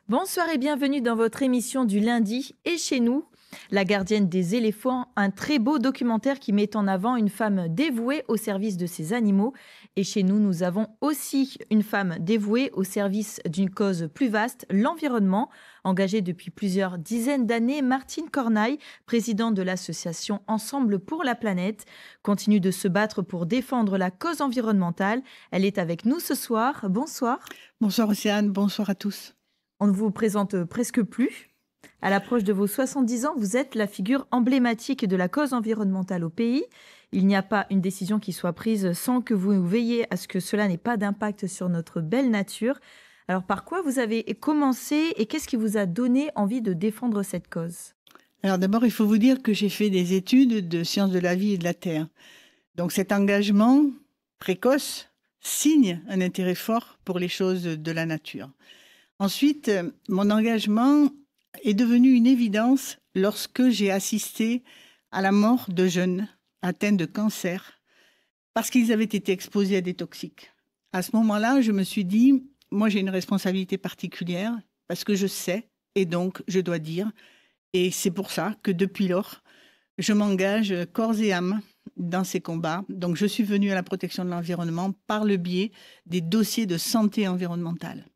Bonsoir et bienvenue dans votre émission du lundi et chez nous, La gardienne des éléphants, un très beau documentaire qui met en avant une femme dévouée au service de ses animaux. Et chez nous, nous avons aussi une femme dévouée au service d'une cause plus vaste, l'environnement. Engagée depuis plusieurs dizaines d'années, Martine Cornaille, présidente de l'association Ensemble pour la planète, continue de se battre pour défendre la cause environnementale. Elle est avec nous ce soir. Bonsoir. Bonsoir Océane, bonsoir à tous. On ne vous présente presque plus. À l'approche de vos 70 ans, vous êtes la figure emblématique de la cause environnementale au pays. Il n'y a pas une décision qui soit prise sans que vous veilliez à ce que cela n'ait pas d'impact sur notre belle nature. Alors, par quoi vous avez commencé et qu'est-ce qui vous a donné envie de défendre cette cause ? Alors d'abord, il faut vous dire que j'ai fait des études de sciences de la vie et de la terre. Donc cet engagement précoce signe un intérêt fort pour les choses de la nature. Ensuite, mon engagement est devenu une évidence lorsque j'ai assisté à la mort de jeunes atteints de cancer parce qu'ils avaient été exposés à des toxiques. À ce moment-là, je me suis dit, moi j'ai une responsabilité particulière parce que je sais et donc je dois dire. Et c'est pour ça que depuis lors, je m'engage corps et âme dans ces combats. Donc je suis venue à la protection de l'environnement par le biais des dossiers de santé environnementale.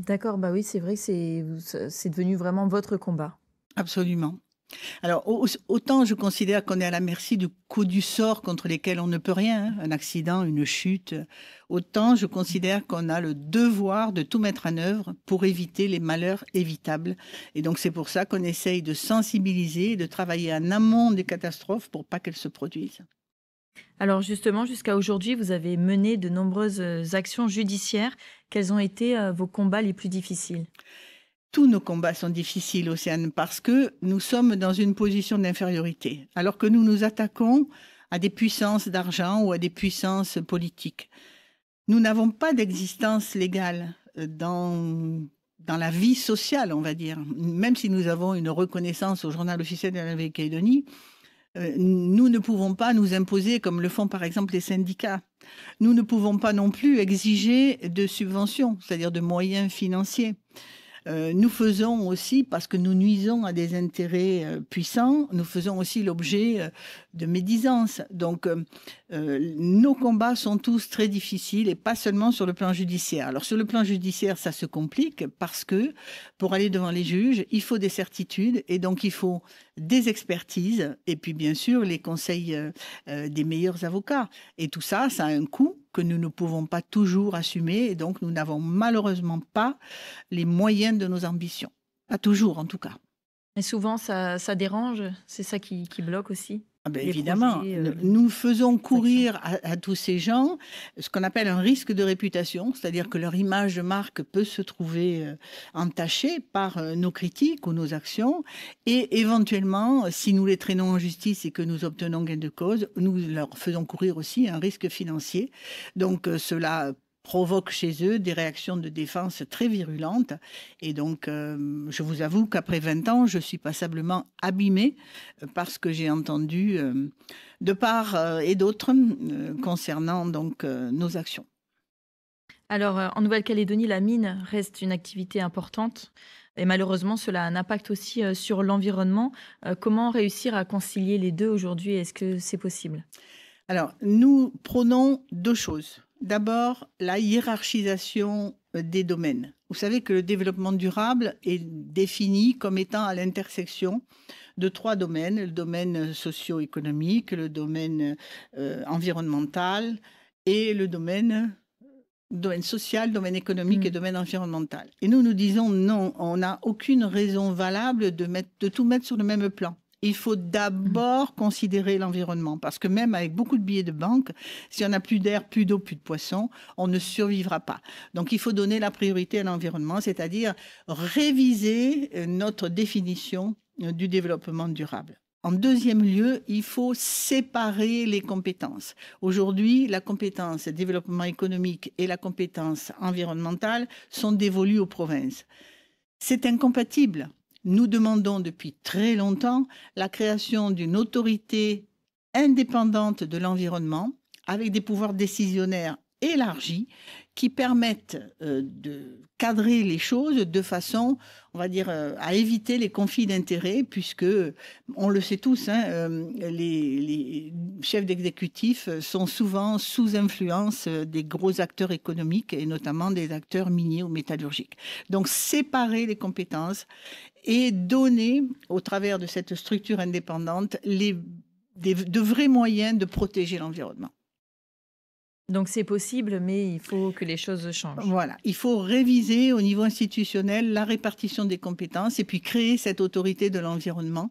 D'accord, bah oui, c'est vrai que c'est devenu vraiment votre combat. Absolument. Alors, autant je considère qu'on est à la merci du coup du sort contre lesquels on ne peut rien, un accident, une chute, autant je considère qu'on a le devoir de tout mettre en œuvre pour éviter les malheurs évitables. Et donc, c'est pour ça qu'on essaye de sensibiliser, de travailler en amont des catastrophes pour pas qu'elles se produisent. Alors justement, jusqu'à aujourd'hui, vous avez mené de nombreuses actions judiciaires. Quels ont été vos combats les plus difficiles ? Tous nos combats sont difficiles, Océane, parce que nous sommes dans une position d'infériorité, alors que nous nous attaquons à des puissances d'argent ou à des puissances politiques. Nous n'avons pas d'existence légale dans la vie sociale, on va dire. Même si nous avons une reconnaissance au journal officiel de la Nouvelle-Calédonie, nous ne pouvons pas nous imposer comme le font par exemple les syndicats. Nous ne pouvons pas non plus exiger de subventions, c'est-à-dire de moyens financiers. Nous faisons aussi, parce que nous nuisons à des intérêts puissants, nous faisons aussi l'objet de médisance. Donc, nos combats sont tous très difficiles et pas seulement sur le plan judiciaire. Alors, sur le plan judiciaire, ça se complique parce que pour aller devant les juges, il faut des certitudes et donc il faut des expertises et puis bien sûr les conseils des meilleurs avocats. Et tout ça, ça a un coût que nous ne pouvons pas toujours assumer et donc nous n'avons malheureusement pas les moyens de nos ambitions. Pas toujours en tout cas. Et souvent, ça dérange, c'est ça qui bloque aussi. Ah ben évidemment, nous faisons courir à tous ces gens ce qu'on appelle un risque de réputation, c'est-à-dire que leur image de marque peut se trouver entachée par nos critiques ou nos actions et éventuellement, si nous les traînons en justice et que nous obtenons gain de cause, nous leur faisons courir aussi un risque financier. Donc cela provoque chez eux des réactions de défense très virulentes. Et donc, je vous avoue qu'après 20 ans, je suis passablement abîmée par ce que j'ai entendu de part et d'autre concernant donc nos actions. Alors, en Nouvelle-Calédonie, la mine reste une activité importante. Et malheureusement, cela a un impact aussi sur l'environnement. Comment réussir à concilier les deux aujourd'hui ? Est-ce que c'est possible ? Alors, nous prônons deux choses. D'abord, la hiérarchisation des domaines. Vous savez que le développement durable est défini comme étant à l'intersection de trois domaines, le domaine socio-économique, le domaine environnemental et le domaine social, domaine économique et domaine environnemental. Et nous disons non, on n'a aucune raison valable de tout mettre sur le même plan. Il faut d'abord considérer l'environnement parce que même avec beaucoup de billets de banque, si on n'a plus d'air, plus d'eau, plus de poissons, on ne survivra pas. Donc il faut donner la priorité à l'environnement, c'est-à-dire réviser notre définition du développement durable. En deuxième lieu, il faut séparer les compétences. Aujourd'hui, la compétence développement économique et la compétence environnementale sont dévolues aux provinces. C'est incompatible. Nous demandons depuis très longtemps la création d'une autorité indépendante de l'environnement avec des pouvoirs décisionnaires élargis qui permettent de cadrer les choses de façon, on va dire, à éviter les conflits d'intérêts, puisque, on le sait tous, hein, les chefs d'exécutif sont souvent sous influence des gros acteurs économiques et notamment des acteurs miniers ou métallurgiques. Donc, séparer les compétences et donner, au travers de cette structure indépendante, de vrais moyens de protéger l'environnement. Donc c'est possible, mais il faut que les choses changent. Voilà, il faut réviser au niveau institutionnel la répartition des compétences et puis créer cette autorité de l'environnement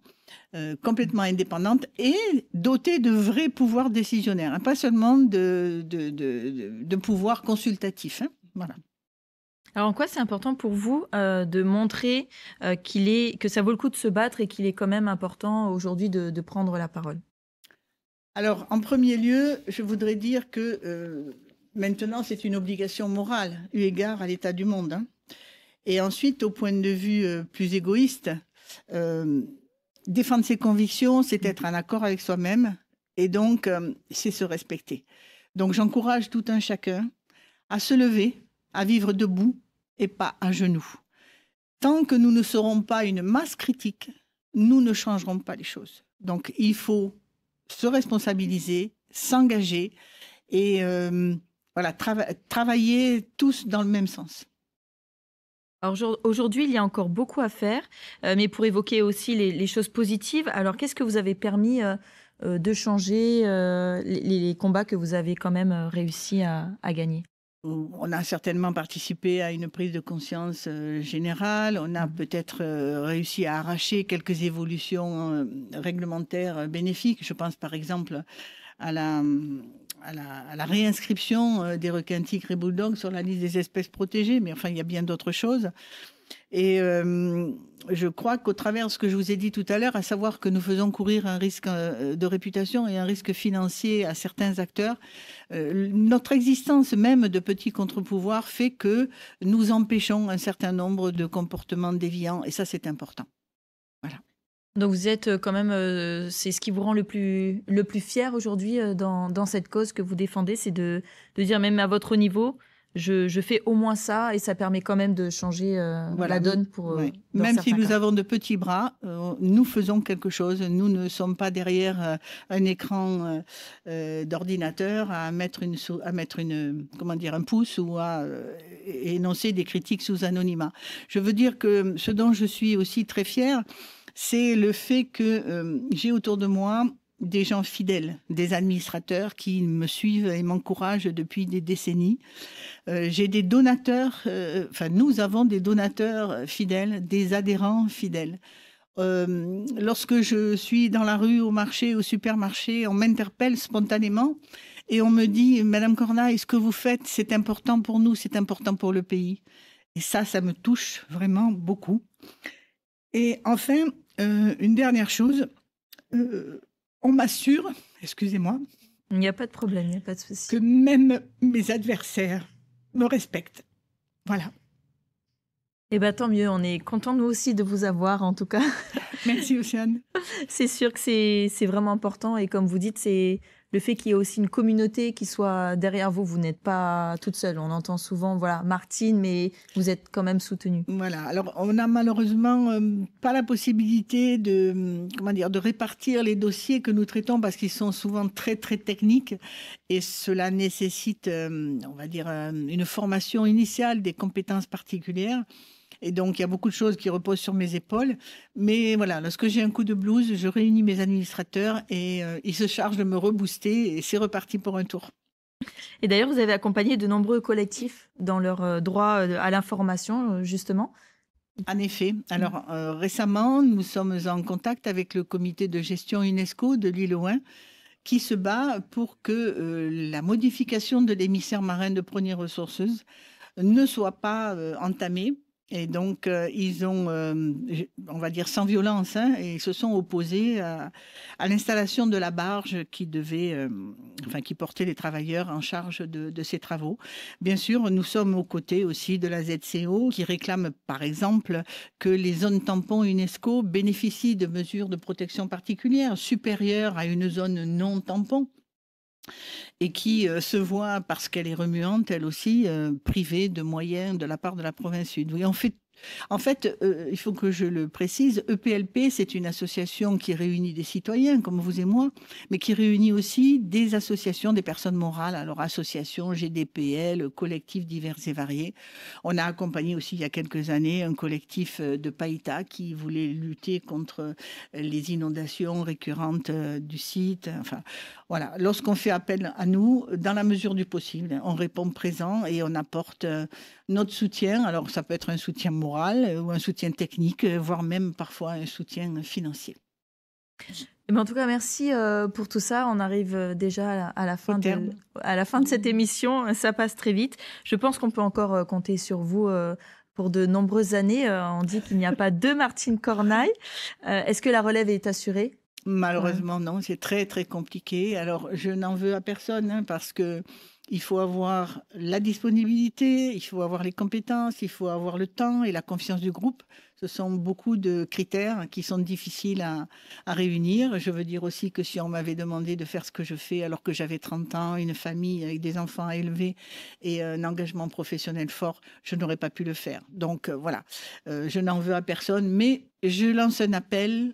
complètement indépendante et dotée de vrais pouvoirs décisionnaires, hein, pas seulement de pouvoirs consultatifs. Hein, voilà. Alors en quoi c'est important pour vous de montrer que ça vaut le coup de se battre et qu'il est quand même important aujourd'hui de prendre la parole? Alors, en premier lieu, je voudrais dire que maintenant, c'est une obligation morale, eu égard à l'état du monde. Hein. Et ensuite, au point de vue plus égoïste, défendre ses convictions, c'est être en accord avec soi-même et donc c'est se respecter. Donc, j'encourage tout un chacun à se lever, à vivre debout et pas à genoux. Tant que nous ne serons pas une masse critique, nous ne changerons pas les choses. Donc, il faut se responsabiliser, s'engager et voilà, travailler tous dans le même sens. Alors aujourd'hui, il y a encore beaucoup à faire, mais pour évoquer aussi les choses positives, alors qu'est-ce que vous avez permis de changer les combats que vous avez quand même réussi à gagner? On a certainement participé à une prise de conscience générale. On a peut-être réussi à arracher quelques évolutions réglementaires bénéfiques. Je pense par exemple à la réinscription des requins tigres et bulldogs sur la liste des espèces protégées. Mais enfin, il y a bien d'autres choses. Et je crois qu'au travers de ce que je vous ai dit tout à l'heure, à savoir que nous faisons courir un risque de réputation et un risque financier à certains acteurs, notre existence même de petits contre-pouvoirs fait que nous empêchons un certain nombre de comportements déviants et ça, c'est important. Voilà. Donc vous êtes quand même, c'est ce qui vous rend le plus fier aujourd'hui dans cette cause que vous défendez, c'est de dire même à votre niveau, je fais au moins ça et ça permet quand même de changer voilà, la donne pour ouais. Même si nous avons de petits bras, nous faisons quelque chose. Nous ne sommes pas derrière un écran d'ordinateur à mettre un pouce ou à énoncer des critiques sous anonymat. Je veux dire que ce dont je suis aussi très fière, c'est le fait que j'ai autour de moi des gens fidèles, des administrateurs qui me suivent et m'encouragent depuis des décennies. J'ai des donateurs, nous avons des donateurs fidèles, des adhérents fidèles. Lorsque je suis dans la rue, au marché, au supermarché, on m'interpelle spontanément et on me dit « Madame Cornat, ce que vous faites, c'est important pour nous, c'est important pour le pays ». Et ça me touche vraiment beaucoup. Et enfin, une dernière chose, on m'assure, excusez-moi, il n'y a pas de problème, il n'y a pas de souci, que même mes adversaires me respectent. Voilà. Eh bien, tant mieux, on est contents nous aussi de vous avoir en tout cas. Merci Océane. C'est sûr que c'est vraiment important et comme vous dites, c'est le fait qu'il y ait aussi une communauté qui soit derrière vous. Vous n'êtes pas toute seule. On entend souvent, voilà, Martine, mais vous êtes quand même soutenue. Voilà. Alors, on n'a malheureusement pas la possibilité de répartir les dossiers que nous traitons parce qu'ils sont souvent très, très techniques et cela nécessite, on va dire, une formation initiale, des compétences particulières. Et donc, il y a beaucoup de choses qui reposent sur mes épaules. Mais voilà, lorsque j'ai un coup de blues, je réunis mes administrateurs et ils se chargent de me rebooster et c'est reparti pour un tour. Et d'ailleurs, vous avez accompagné de nombreux collectifs dans leur droit à l'information, justement. En effet. Alors, récemment, nous sommes en contact avec le comité de gestion UNESCO de l'île Ouin qui se bat pour que la modification de l'émissaire marin de Progny Ressources ne soit pas entamée Et donc, ils ont, on va dire sans violence, hein, et ils se sont opposés à l'installation de la barge qui devait, enfin, qui portait les travailleurs en charge de ces travaux. Bien sûr, nous sommes aux côtés aussi de la ZCO qui réclame, par exemple, que les zones tampons UNESCO bénéficient de mesures de protection particulières supérieures à une zone non tampon et qui se voit, parce qu'elle est remuante, elle aussi, privée de moyens de la part de la province sud. Oui, en fait, il faut que je le précise, EPLP, c'est une association qui réunit des citoyens comme vous et moi, mais qui réunit aussi des associations, des personnes morales, alors associations, GDPL, collectifs divers et variés. On a accompagné aussi il y a quelques années un collectif de Païta qui voulait lutter contre les inondations récurrentes du site. Enfin, voilà, lorsqu'on fait appel à nous, dans la mesure du possible, on répond présent et on apporte notre soutien. Alors, ça peut être un soutien moral ou un soutien technique, voire même parfois un soutien financier. Mais en tout cas, merci pour tout ça. On arrive déjà à la fin de cette émission. Ça passe très vite. Je pense qu'on peut encore compter sur vous pour de nombreuses années. On dit qu'il n'y a pas deux Martine Cornaille. Est-ce que la relève est assurée ? Malheureusement, non. C'est très, très compliqué. Alors, je n'en veux à personne, hein, parce que il faut avoir la disponibilité, il faut avoir les compétences, il faut avoir le temps et la confiance du groupe. Ce sont beaucoup de critères qui sont difficiles à réunir. Je veux dire aussi que si on m'avait demandé de faire ce que je fais alors que j'avais 30 ans, une famille avec des enfants à élever et un engagement professionnel fort, je n'aurais pas pu le faire. Donc voilà, je n'en veux à personne, mais je lance un appel.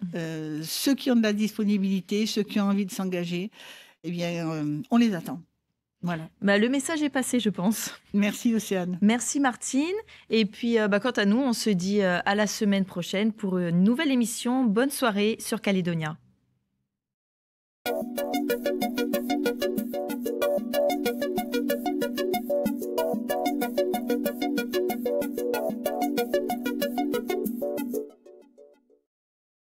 Ceux qui ont de la disponibilité, ceux qui ont envie de s'engager, eh bien, on les attend. Voilà. Bah, le message est passé, je pense. Merci Océane. Merci Martine. Et puis, quant à nous, on se dit à la semaine prochaine pour une nouvelle émission. Bonne soirée sur Calédonia.